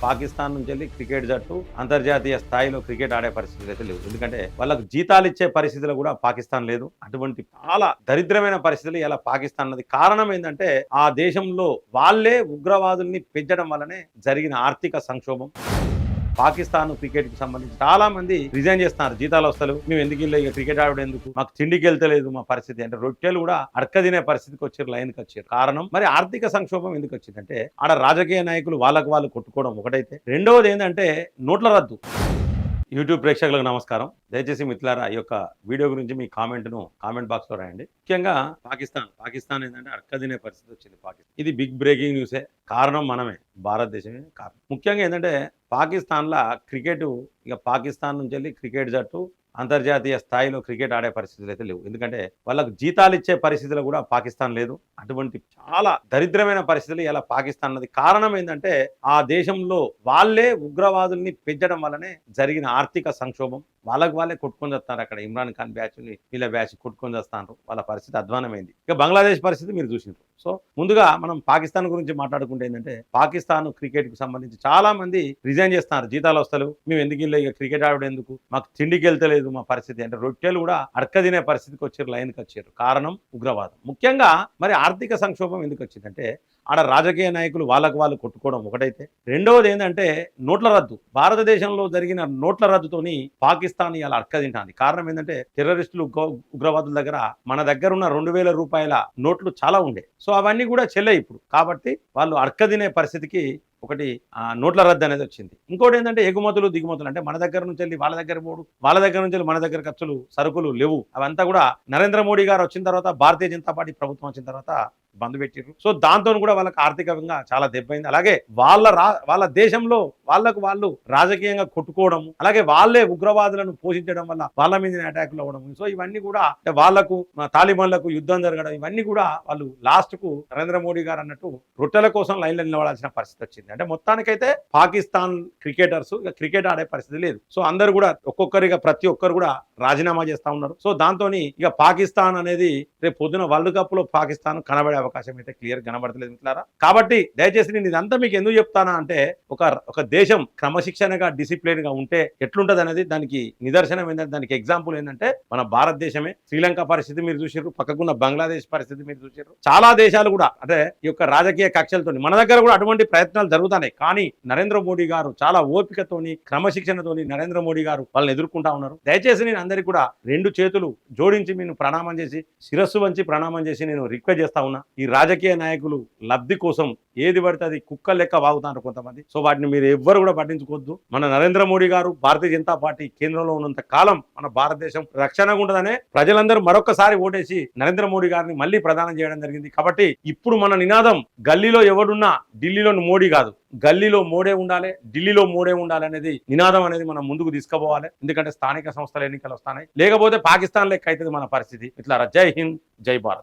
పాకిస్తాన్ నుంచి వెళ్ళి క్రికెట్ జట్టు అంతర్జాతీయ స్థాయిలో క్రికెట్ ఆడే పరిస్థితులు అయితే లేవు. ఎందుకంటే వాళ్ళకు జీతాలు ఇచ్చే పరిస్థితులు కూడా పాకిస్తాన్ లేదు. అటువంటి చాలా దరిద్రమైన పరిస్థితులు ఇలా పాకిస్తాన్ అన్నది. కారణం ఏంటంటే ఆ దేశంలో వాళ్ళే ఉగ్రవాదుల్ని పెంచడం వల్లనే జరిగిన ఆర్థిక సంక్షోభం. పాకిస్తాన్ క్రికెట్ కి సంబంధించి చాలా మంది రిజైన్ చేస్తున్నారు. జీతాలు వస్తలు, మేము ఎందుకు ఇక క్రికెట్ ఆడడం ఎందుకు, మాకు తిండికి వెళ్తలేదు మా పరిస్థితి అంటే రొట్టెలు కూడా అడక తినే పరిస్థితికి వచ్చారు, లైన్కి వచ్చారు. కారణం మరి ఆర్థిక సంక్షోభం ఎందుకు వచ్చిందంటే ఆడ రాజకీయ నాయకులు వాళ్ళకు వాళ్ళు కొట్టుకోవడం ఒకటైతే, రెండవది ఏంటంటే నోట్ల రద్దు. యూట్యూబ్ ప్రేక్షకులకు నమస్కారం. దయచేసి మిత్రులారా ఈ యొక్క వీడియో గురించి మీ కామెంట్ బాక్స్ లో రాయండి. ముఖ్యంగా పాకిస్తాన్ ఏంటంటే అడకదినే పరిస్థితి వచ్చింది. పాకిస్తాన్ ఇది బిగ్ బ్రేకింగ్ న్యూసే. కారణం మనమే, భారతదేశమే కారణం. ముఖ్యంగా ఏంటంటే పాకిస్తాన్లో క్రికెట్, ఇక పాకిస్తాన్ నుంచి వెళ్ళి క్రికెట్ జట్టు అంతర్జాతీయ స్థాయిలో క్రికెట్ ఆడే పరిస్థితులు అయితే లేవు. ఎందుకంటే వాళ్ళకు జీతాలు ఇచ్చే పరిస్థితులు కూడా పాకిస్తాన్ లేదు. అటువంటి చాలా దరిద్రమైన పరిస్థితులు ఇలా పాకిస్తాన్ అన్నది. కారణం ఏంటంటే ఆ దేశంలో వాళ్ళే ఉగ్రవాదుల్ని పెంచడం వల్లనే జరిగిన ఆర్థిక సంక్షోభం. వాళ్ళకు వాళ్ళే కొట్టుకొని వస్తున్నారు. అక్కడ ఇమ్రాన్ ఖాన్ బ్యాచ్ని వీళ్ళ బ్యాచ్ కొట్టుకొని వస్తున్నారు. వాళ్ళ పరిస్థితి అధ్వానమైంది. ఇక బంగ్లాదేశ్ పరిస్థితి మీరు చూసినారు. సో ముందుగా మనం పాకిస్తాన్ గురించి మాట్లాడుకుంటే ఏంటంటే పాకిస్తాన్ క్రికెట్ కు సంబంధించి చాలా మంది రిజైన్ చేస్తున్నారు. జీతాలు వస్తలు, మేము ఎందుకు ఇక క్రికెట్ ఆడడం ఎందుకు, మాకు తిండికి వెళ్తలేదు మా పరిస్థితి అంటే రొట్టెలు కూడా అడక తినే పరిస్థితికి వచ్చారు, లైన్కి వచ్చారు. కారణం ఉగ్రవాదం. ముఖ్యంగా మరి ఆర్థిక సంక్షోభం ఎందుకు వచ్చిందంటే ఆడ రాజకీయ నాయకులు వాళ్ళకు వాళ్ళు కొట్టుకోవడం ఒకటైతే, రెండవది ఏంటంటే నోట్ల రద్దు. భారతదేశంలో జరిగిన నోట్ల రద్దుతోని పాకిస్తాన్ ఇలా అడకదింటాంది. కారణం ఏంటంటే టెర్రరిస్టులు ఉగ్రవాదుల దగ్గర మన దగ్గర ఉన్న 2000 రూపాయల నోట్లు చాలా ఉండే. సో అవన్నీ కూడా చెల్లాయి ఇప్పుడు. కాబట్టి వాళ్ళు అడకదినే పరిస్థితికి ఒకటి నోట్ల రద్దు అనేది వచ్చింది. ఇంకోటి ఏంటంటే ఎగుమతులు దిగుమతులు, అంటే మన దగ్గర నుంచి వెళ్ళి వాళ్ళ దగ్గర పోడు, వాళ్ళ దగ్గర నుంచి వెళ్ళి మన దగ్గర ఖర్చులు సరుకులు లేవు. అవంతా కూడా నరేంద్ర మోడీ గారు వచ్చిన తర్వాత, భారతీయ జనతా పార్టీ ప్రభుత్వం వచ్చిన తర్వాత బంద్ పెట్టిర్రు. సో దాంతో కూడా వాళ్ళకి ఆర్థికంగా చాలా దెబ్బైంది. అలాగే వాళ్ళ దేశంలో వాళ్ళకు వాళ్ళు రాజకీయంగా కొట్టుకోవడం, అలాగే వాళ్ళే ఉగ్రవాదులను పోషించడం వల్ల వాళ్ళ మీద అటాకులు అవ్వడం. సో ఇవన్నీ కూడా వాళ్ళకు తాలిబాన్లకు యుద్ధం జరగడం, ఇవన్నీ కూడా వాళ్ళు లాస్ట్ కు నరేంద్ర మోడీ గారు అన్నట్టు రొట్టెల కోసం లైన్లో నిలబడాల్సిన పరిస్థితి వచ్చింది. అంటే మొత్తానికైతే పాకిస్తాన్ క్రికెటర్స్ ఇక క్రికెట్ ఆడే పరిస్థితి లేదు. సో అందరు కూడా ప్రతి ఒక్కరు కూడా రాజీనామా చేస్తా ఉన్నారు. సో దాంతో ఇక పాకిస్తాన్ అనేది రేపు పొద్దున వరల్డ్ కప్ లో పాకిస్తాన్ కనబడే అవకాశం అయితే క్లియర్ కనబడతలేదు మిత్రులారా. కాబట్టి దయచేసి నేను ఇదంతా మీకు ఎందుకు చెప్తానా అంటే ఒక దేశం క్రమశిక్షణగా డిసిప్లిన్ గా ఉంటే ఎట్లుంటది అనేది దానికి నిదర్శనం ఏంటంటే, దానికి ఎగ్జాంపుల్ ఏంటంటే మన భారతదేశమే. శ్రీలంక పరిస్థితి మీరు చూసారు, పక్కకున్న బంగ్లాదేశ్ పరిస్థితి మీరు చూసారు. చాలా దేశాలు కూడా అంటే ఈ యొక్క రాజకీయ కక్షలతో, మన దగ్గర కూడా అటువంటి ప్రయత్నాలు జరుగుతున్నాయి. కానీ నరేంద్ర మోడీ గారు చాలా ఓపికతోని, క్రమశిక్షణతోని నరేంద్ర మోడీ గారు వాళ్ళని ఎదుర్కొంటా ఉన్నారు. దయచేసి నేను అందరికీ కూడా 2 చేతులు జోడించి నేను ప్రణామం చేసి, శిరస్సు వంచి ప్రణామం చేసి నేను రిక్వెస్ట్ చేస్తా ఉన్నా. ఈ రాజకీయ నాయకులు లబ్ధి కోసం ఏది పడితే అది కుక్క లెక్క వాగుతున్నారు కొంతమంది. సో వాటిని మీరు ఎవ్వరు కూడా పట్టించుకోవద్దు. మన నరేంద్ర మోడీ గారు, భారతీయ జనతా పార్టీ కేంద్రంలో ఉన్నంత కాలం మన భారతదేశం రక్షణగా ఉంటుందనే ప్రజలందరూ మరొకసారి ఓటేసి నరేంద్ర మోడీ గారిని మళ్ళీ ప్రదానం చేయడం జరిగింది. కాబట్టి ఇప్పుడు మన నినాదం గల్లీలో ఎవడున్నా ఢిల్లీలో మోడీ కాదు, గల్లీలో మోడే ఉండాలి, ఢిల్లీలో మోడే ఉండాలి అనేది నినాదం అనేది మనం ముందుకు తీసుకుపోవాలి. ఎందుకంటే స్థానిక సంస్థల ఎన్నికలు వస్తున్నాయి. లేకపోతే పాకిస్తాన్ లెక్క అవుతుంది మన పరిస్థితి. ఇట్లా జై హింద్, జై భారత్.